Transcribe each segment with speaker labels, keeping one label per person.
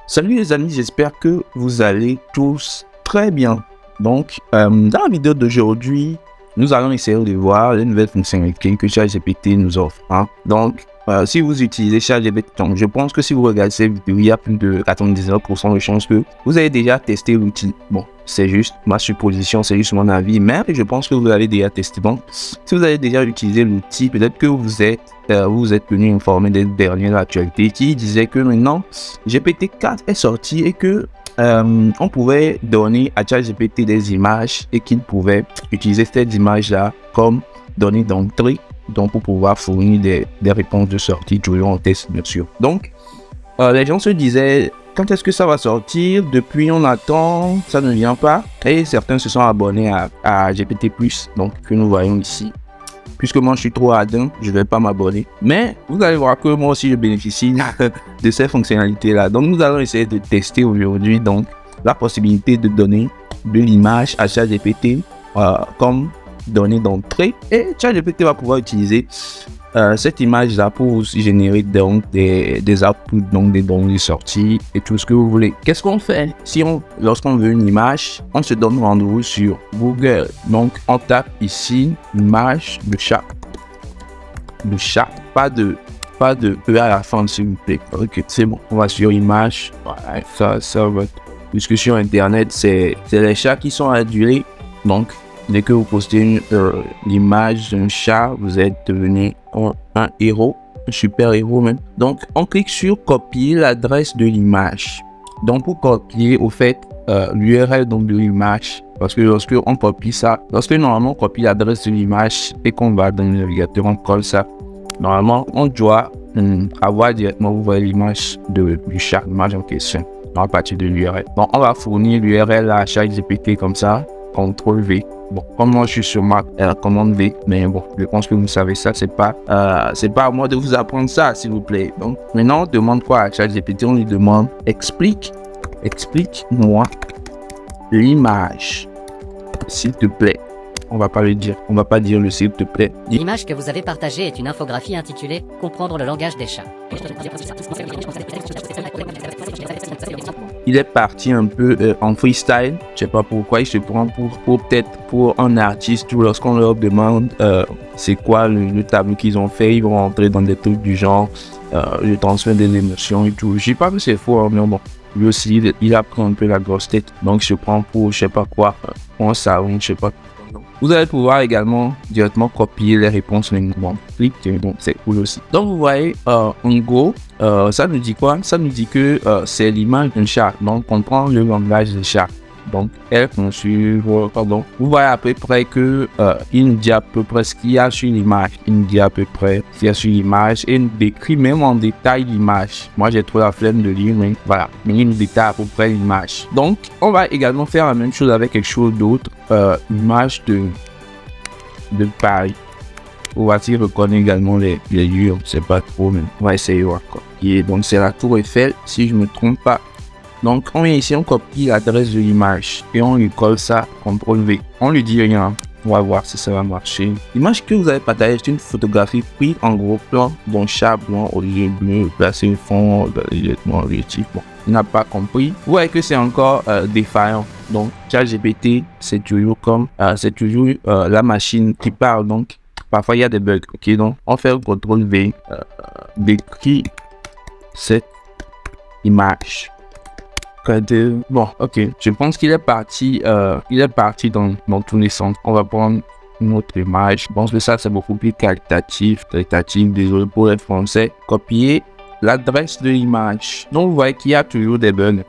Speaker 1: Salut les amis, j'espère que vous allez tous très bien. Donc, dans la vidéo d'aujourd'hui, nous allons essayer de voir les nouvelles fonctionnalités que ChatGPT nous offre. Donc, si vous utilisez ChatGPT, donc je pense que si vous regardez cette vidéo, il y a plus de 99% de chances que vous avez déjà testé l'outil. Bon, c'est juste ma supposition, c'est juste mon avis, mais je pense que vous l'avez déjà testé. Donc, si vous avez déjà utilisé l'outil, peut-être que vous êtes tenu informé des dernières actualités qui disaient que maintenant GPT-4 est sorti et que on pouvait donner à ChatGPT des images et qu'il pouvait utiliser ces images-là comme données d'entrée, donc pour pouvoir fournir des réponses de sortie toujours en test, bien sûr. Donc, les gens se disaient, quand est-ce que ça va sortir? Depuis, on attend, ça ne vient pas. Et certains se sont abonnés à GPT+, donc que nous voyons ici. Puisque moi je suis trop ardent, je ne vais pas m'abonner. Mais vous allez voir que moi aussi je bénéficie de ces fonctionnalités-là. Donc nous allons essayer de tester aujourd'hui donc la possibilité de donner de l'image à ChatGPT comme donnée d'entrée. Et ChatGPT va pouvoir utiliser cette image-là pour générer donc des outputs, donc des données sorties et tout ce que vous voulez. Qu'est-ce qu'on fait lorsqu'on veut une image? On se donne rendez-vous sur Google. Donc, on tape ici image de chat. De chat, pas de E à la fin, s'il vous plaît. Ok, c'est bon. On va sur image. Voilà, ça va. Puisque sur Internet, c'est les chats qui sont adulés. Donc, dès que vous postez l'image d'un chat, vous êtes devenu un héros, un super héros même. Donc, on clique sur copier l'adresse de l'image. Donc, pour copier, au fait, l'URL de l'image, parce que lorsque normalement on copie l'adresse de l'image et qu'on va dans le navigateur, on colle ça. Normalement, on doit avoir directement, vous voyez l'image du chat, l'image en question, à partir de l'URL. Donc, on va fournir l'URL à ChatGPT comme ça. CTRL V. Bon, comme moi je suis sur Mac, commande V, mais bon, je pense que vous savez ça, c'est pas à moi de vous apprendre ça, s'il vous plaît. Donc, maintenant, on demande quoi à ChatGPT? On lui demande explique-moi l'image, s'il te plaît. On va pas dire le s'il te plaît.
Speaker 2: L'image que vous avez partagée est une infographie intitulée « Comprendre le langage des chats ».
Speaker 1: Il est parti un peu en freestyle. Je sais pas pourquoi il se prend peut-être pour un artiste ou lorsqu'on leur demande c'est quoi le tableau qu'ils ont fait, ils vont rentrer dans des trucs du genre le transfert des émotions et tout. Je sais pas que c'est faux, mais bon. Lui aussi, il a pris un peu la grosse tête. Donc, il se prend pour je sais pas quoi. On savon, je sais pas. Vous allez pouvoir également directement copier les réponses uniquement. Donc c'est cool aussi. Donc vous voyez, en gros, ça nous dit quoi? Ça nous dit que c'est l'image d'un chat. Donc on prend le langage des chats. Donc vous voyez à peu près que il nous dit à peu près ce qu'il y a sur l'image. Il nous dit à peu près ce qu'il y a sur l'image et il nous décrit même en détail l'image. Moi j'ai trop la flemme de lire, mais voilà. Mais il nous détaille à peu près l'image. Donc on va également faire la même chose avec quelque chose d'autre. Image de Paris. Voici reconnaît également les lieux. C'est pas trop, mais on va essayer voir quoi. Et donc c'est la tour Eiffel, si je me trompe pas. Donc, on vient ici, on copie l'adresse de l'image et on lui colle ça, CTRL V. On lui dit rien. On va voir si ça va marcher. L'image que vous avez partagée, c'est une photographie prise en gros plan d'un chat blanc aux yeux bleus, placé au fond, légèrement objectif. Bon, il n'a pas compris. Vous voyez que c'est encore défaillant. Donc, ChatGPT, c'est toujours la machine qui parle. Donc, parfois il y a des bugs. Ok, donc on fait le CTRL V, décrit cette image. Bon, ok. Je pense qu'il est parti. Il est parti dans tous les sens. On va prendre une autre image. Je pense que ça, c'est beaucoup plus qualitatif. Désolé pour les Français. Copier l'adresse de l'image. Donc, vous voyez qu'il y a toujours des bugs.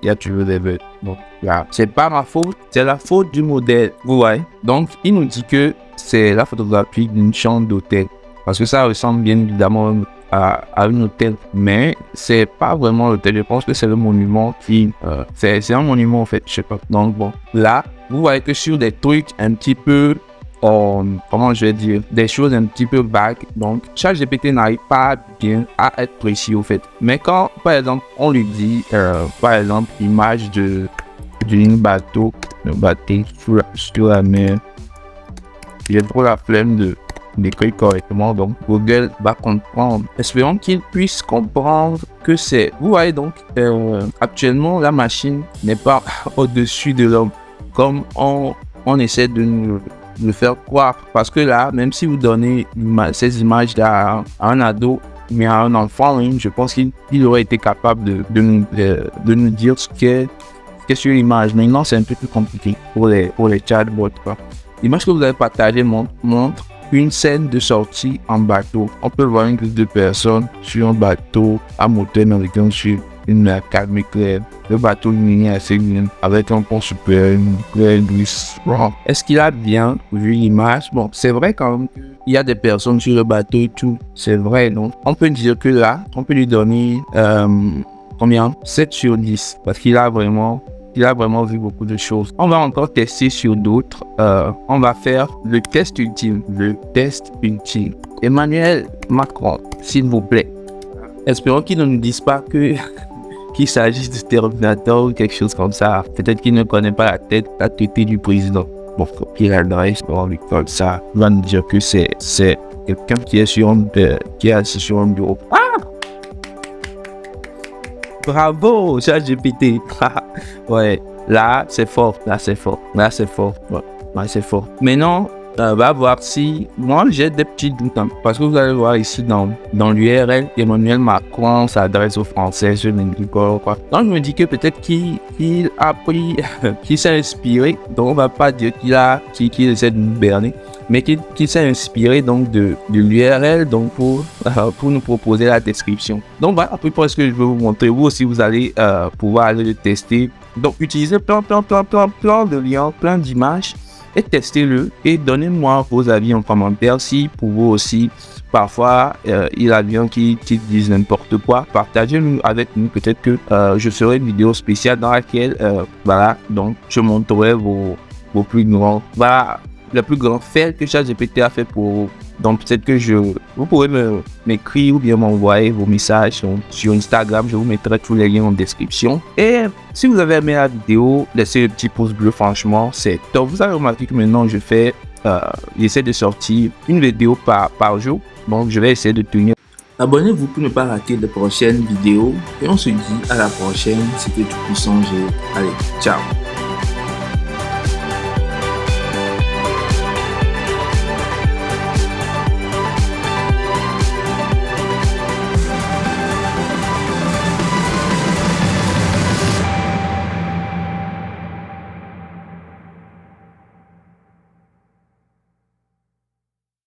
Speaker 1: Donc, là, c'est pas ma faute. C'est la faute du modèle. Vous voyez. Donc, il nous dit que c'est la photographie d'une chambre d'hôtel. Parce que ça ressemble bien évidemment à un hôtel, mais c'est pas vraiment l'hôtel. Je pense que c'est le monument qui c'est un monument en fait, je sais pas. Donc bon, là vous voyez que sur des trucs un petit peu comment je vais dire, des choses un petit peu vagues, donc ChatGPT n'arrive pas bien à être précis au fait. Mais quand par exemple on lui dit par exemple image d'une bateau, le bateau sur la mer, j'ai trop la flemme décrit correctement. Donc, Google va comprendre. Espérons qu'il puisse comprendre que c'est... Vous voyez donc, actuellement, la machine n'est pas au-dessus de l'homme, comme on essaie de nous le faire croire. Parce que là, même si vous donnez ces images-là à un ado, mais à un enfant, hein, je pense qu'il aurait été capable de nous dire ce qu'est sur l'image. Maintenant, c'est un peu plus compliqué pour les chatbots. L'image que vous avez partagée montre une scène de sortie en bateau. On peut voir une groupe de personnes sur un bateau à moteur américain sur une mer calme et claire. Le bateau est assez bien, avec un pont super, une claire douce. Est-ce qu'il a bien vu l'image? Bon, c'est vrai quand même qu'il y a des personnes sur le bateau et tout. C'est vrai, donc on peut dire que là, on peut lui donner combien? 7 sur 10, parce qu'il a vraiment vu beaucoup de choses. On va encore tester sur d'autres. On va faire le test ultime. Emmanuel Macron, s'il vous plaît. Espérons qu'il ne nous dise pas qu'il s'agisse de Terminator ou quelque chose comme ça. Peut-être qu'il ne connaît pas la tête du président. Bon, copier l'adresse, comme ça, il va nous dire que c'est quelqu'un qui est assis sur un bureau. Ah! Bravo, ChatGPT. Ouais, là, c'est fort. Ouais, c'est fort. Maintenant, on va voir si... Moi, j'ai des petits doutes. Hein, parce que vous allez voir ici dans l'URL, Emmanuel Macron s'adresse aux Français sur l'Indicor, quoi. Donc, je me dis que peut-être qu'il a pris... qu'il s'est inspiré. Donc, on va pas dire qu'il essaie de nous berner. Mais qu'il s'est inspiré donc de l'URL donc pour nous proposer la description. Donc voilà à peu près ce que je veux vous montrer. Vous aussi vous allez pouvoir aller le tester. Donc utilisez plein de liens, plein d'images et testez-le et donnez-moi vos avis en commentaire si pour vous aussi parfois il y a des gens qui disent n'importe quoi. Partagez-le avec nous, peut-être que je ferai une vidéo spéciale dans laquelle voilà, donc je montrerai vos plus grands, voilà, le plus grand fait que ChatGPT a fait pour vous. Donc peut-être que vous pourrez m'écrire ou bien m'envoyer vos messages sur Instagram. Je vous mettrai tous les liens en description. Et si vous avez aimé la vidéo, laissez le petit pouce bleu, franchement, c'est top. Vous avez remarqué que maintenant j'essaie de sortir une vidéo par jour. Donc je vais essayer de tenir. Abonnez-vous pour ne pas rater de prochaines vidéos. Et on se dit à la prochaine. C'était Tout Puissant Géo. Allez, ciao.